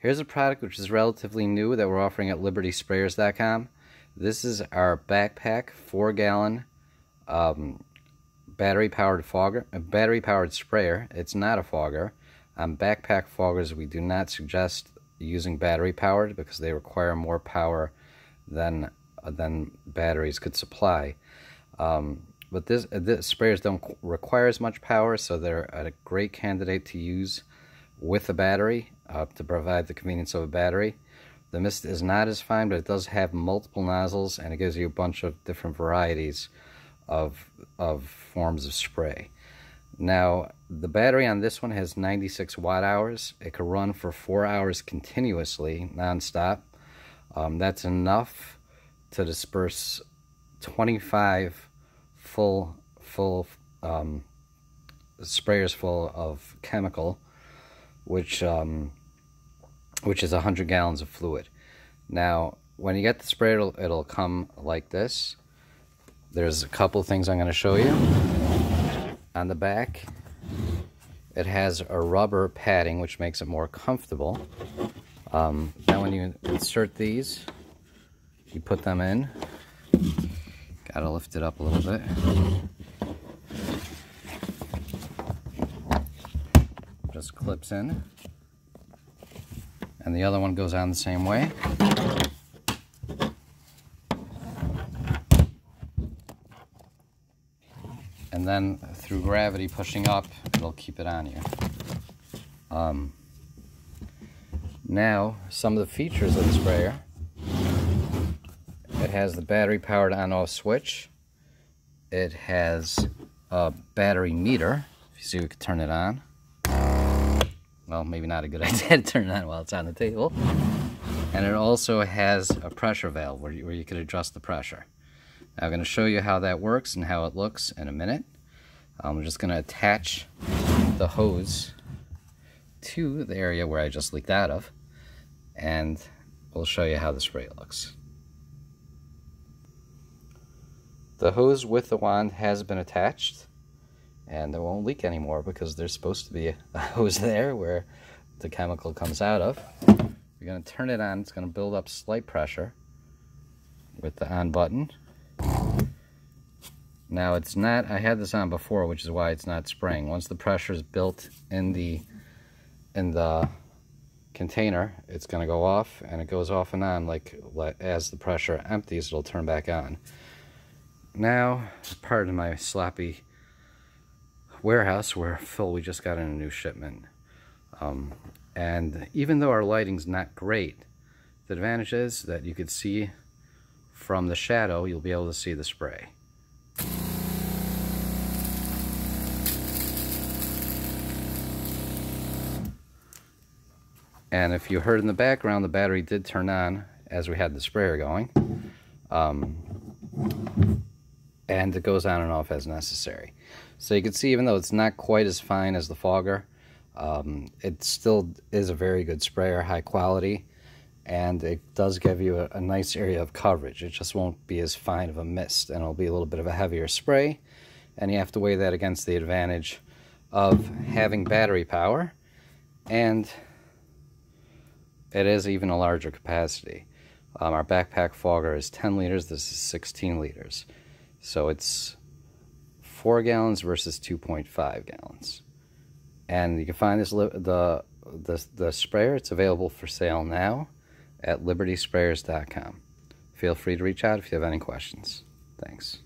Here's a product which is relatively new that we're offering at libertysprayers.com. This is our backpack 4-gallon battery-powered sprayer. It's not a fogger. On backpack foggers, we do not suggest using battery-powered because they require more power than batteries could supply. But this sprayers don't require as much power, so they're a great candidate to use with a battery to provide the convenience of a battery. The mist is not as fine, but it does have multiple nozzles, and it gives you a bunch of different varieties of forms of spray. Now, the battery on this one has 96 watt-hours. It can run for 4 hours continuously, non-stop. That's enough to disperse 25 full sprayers full of chemical, which is 100 gallons of fluid. Now, when you get the sprayer, it'll come like this. There's a couple things I'm going to show you. On the back, it has a rubber padding, which makes it more comfortable. Now when you insert these, you put them in. Gotta lift it up a little bit. Just clips in. And the other one goes on the same way. And then through gravity pushing up, it'll keep it on you. Now, some of the features of the sprayer. It has the battery-powered on-off switch. It has a battery meter. If you see, we could turn it on. Well, maybe not a good idea to turn it on while it's on the table. And it also has a pressure valve where you can adjust the pressure. Now, I'm going to show you how that works and how it looks in a minute. I'm just going to attach the hose to the area where I just leaked out of, and we'll show you how the spray looks. The hose with the wand has been attached, and it won't leak anymore because there's supposed to be a hose there where the chemical comes out of. We're going to turn it on. It's going to build up slight pressure with the on button. Now it's not, I had this on before, which is why it's not spraying. Once the pressure is built in the container, it's going to go off, and it goes off and on like as the pressure empties, it'll turn back on. Now, pardon my sloppy warehouse, we're full. We just got in a new shipment. And even though our lighting's not great, the advantage is that you could see from the shadow, you'll be able to see the spray. And if you heard in the background, the battery did turn on as we had the sprayer going. And it goes on and off as necessary. So you can see, even though it's not quite as fine as the fogger, it still is a very good sprayer, high quality, and it does give you a nice area of coverage. It just won't be as fine of a mist, and it'll be a little bit of a heavier spray, and you have to weigh that against the advantage of having battery power, and it is even a larger capacity. Our backpack fogger is 10 liters, this is 16 liters. So it's 4 gallons versus 2.5 gallons. And you can find the sprayer. It's available for sale now at libertysprayers.com. Feel free to reach out if you have any questions. Thanks.